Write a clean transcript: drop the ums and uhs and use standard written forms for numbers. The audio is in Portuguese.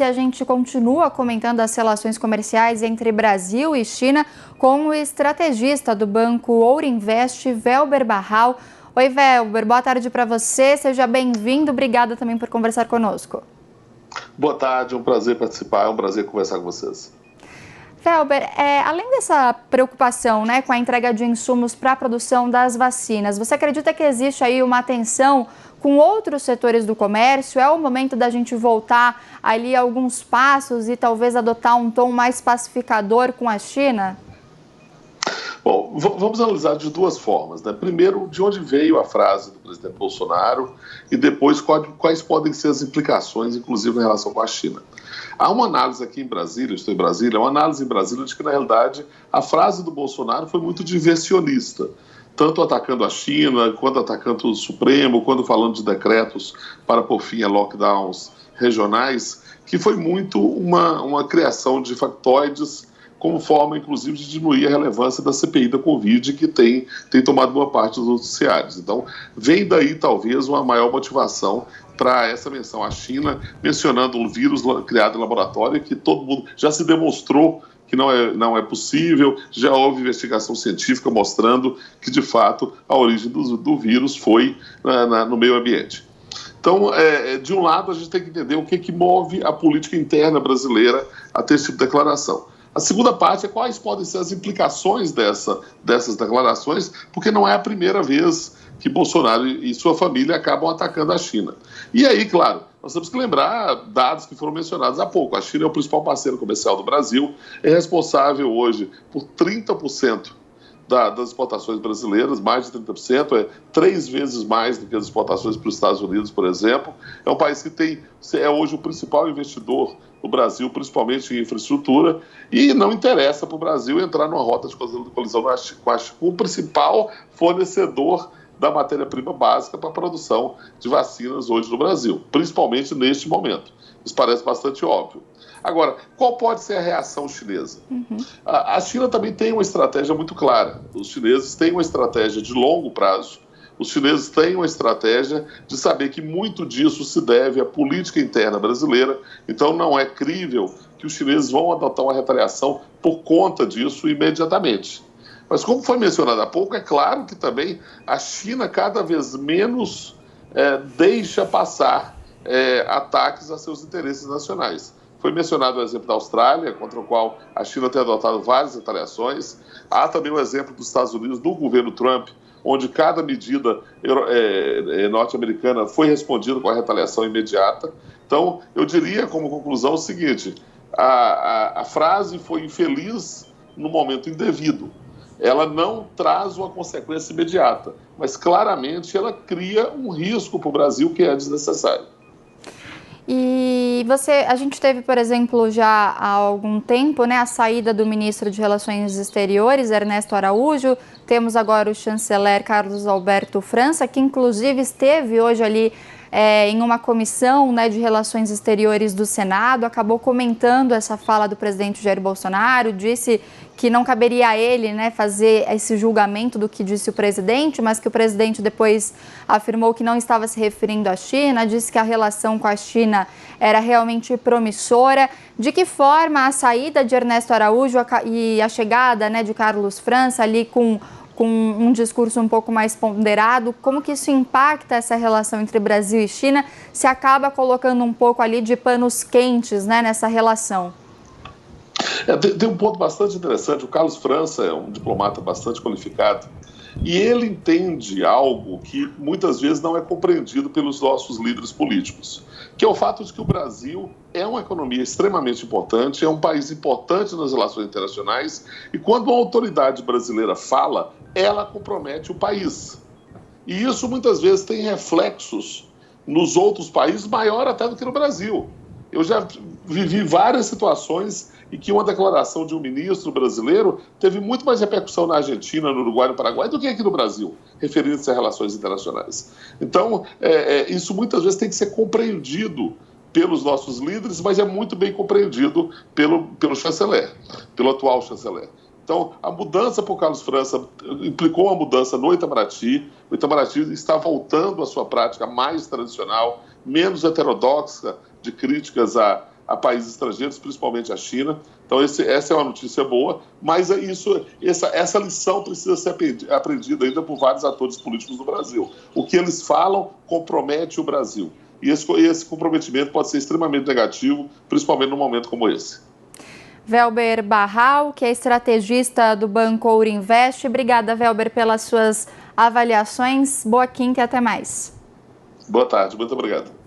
A gente continua comentando as relações comerciais entre Brasil e China com o estrategista do Banco Ouro Invest, Welber Barral. Oi, Welber, boa tarde para você, seja bem-vindo, obrigada também por conversar conosco. Boa tarde, é um prazer participar, é um prazer conversar com vocês. Welber, além dessa preocupação, com a entrega de insumos para a produção das vacinas, você acredita que existe aí uma tensão com outros setores do comércio? É o momento da gente voltar ali alguns passos e talvez adotar um tom mais pacificador com a China? Bom, vamos analisar de duas formas, né? Primeiro, de onde veio a frase do presidente Bolsonaro e depois quais podem ser as implicações, inclusive em relação com a China. Há uma análise aqui em Brasília, estou em Brasília, uma análise em Brasília de que, na realidade, a frase do Bolsonaro foi muito diversionista, tanto atacando a China, quanto atacando o Supremo, quando falando de decretos para pôr fim a lockdowns regionais, que foi muito uma criação de factoides como forma, inclusive, de diminuir a relevância da CPI da Covid, que tem tomado boa parte dos noticiários. Então, vem daí, talvez, uma maior motivação para essa menção à China, mencionando um vírus criado em laboratório, que todo mundo já se demonstrou que não é possível, já houve investigação científica mostrando que, de fato, a origem do vírus foi no meio ambiente. Então, de um lado, a gente tem que entender o que move a política interna brasileira a ter esse tipo de declaração. A segunda parte é quais podem ser as implicações dessas declarações, porque não é a primeira vez que Bolsonaro e sua família acabam atacando a China. E aí, claro, nós temos que lembrar dados que foram mencionados há pouco. A China é o principal parceiro comercial do Brasil, é responsável hoje por 30% das exportações brasileiras, mais de 30%, é 3 vezes mais do que as exportações para os Estados Unidos, por exemplo. É um país que é hoje o principal investidor no Brasil, principalmente em infraestrutura, e não interessa para o Brasil entrar numa rota de colisão com o principal fornecedor da matéria-prima básica para a produção de vacinas hoje no Brasil, principalmente neste momento. Isso parece bastante óbvio. Agora, qual pode ser a reação chinesa? A China também tem uma estratégia muito clara. Os chineses têm uma estratégia de longo prazo. Os chineses têm uma estratégia de saber que muito disso se deve à política interna brasileira. Então, não é crível que os chineses vão adotar uma retaliação por conta disso imediatamente. Mas, como foi mencionado há pouco, é claro que também a China cada vez menos deixa passar ataques a seus interesses nacionais. Foi mencionado o exemplo da Austrália, contra o qual a China tem adotado várias retaliações. Há também o exemplo dos Estados Unidos, do governo Trump, onde cada medida norte-americana foi respondida com a retaliação imediata. Então, eu diria como conclusão o seguinte: a frase foi infeliz no momento indevido. Ela não traz uma consequência imediata, mas claramente ela cria um risco para o Brasil que é desnecessário. E a gente teve, por exemplo, já há algum tempo, a saída do ministro de Relações Exteriores, Ernesto Araújo. Temos agora o chanceler Carlos Alberto França, que inclusive esteve hoje ali em uma comissão de Relações Exteriores do Senado, acabou comentando essa fala do presidente Jair Bolsonaro, disse que não caberia a ele fazer esse julgamento do que disse o presidente, mas que o presidente depois afirmou que não estava se referindo à China, disse que a relação com a China era realmente promissora. De que forma a saída de Ernesto Araújo e a chegada de Carlos França ali com um discurso um pouco mais ponderado, como que isso impacta essa relação entre Brasil e China, se acaba colocando um pouco ali de panos quentes nessa relação? Tem um ponto bastante interessante. O Carlos França é um diplomata bastante qualificado e ele entende algo que muitas vezes não é compreendido pelos nossos líderes políticos, que é o fato de que o Brasil é uma economia extremamente importante, é um país importante nas relações internacionais e quando uma autoridade brasileira fala, ela compromete o país. E isso muitas vezes tem reflexos nos outros países maior até do que no Brasil. Eu já vivi várias situações em que uma declaração de um ministro brasileiro teve muito mais repercussão na Argentina, no Uruguai, no Paraguai, do que aqui no Brasil, referindo-se a relações internacionais. Então, isso muitas vezes tem que ser compreendido pelos nossos líderes, mas é muito bem compreendido pelo chanceler, pelo atual chanceler. Então, a mudança para o Carlos França implicou uma mudança no Itamaraty. O Itamaraty está voltando à sua prática mais tradicional, menos heterodoxa de críticas à a países estrangeiros, principalmente a China. Então, essa é uma notícia boa, mas essa lição precisa ser aprendida ainda por vários atores políticos do Brasil. O que eles falam compromete o Brasil. E esse comprometimento pode ser extremamente negativo, principalmente num momento como esse. Welber Barral, que é estrategista do Banco Ouro Invest. Obrigada, Welber, pelas suas avaliações. Boa quinta e até mais. Boa tarde, muito obrigado.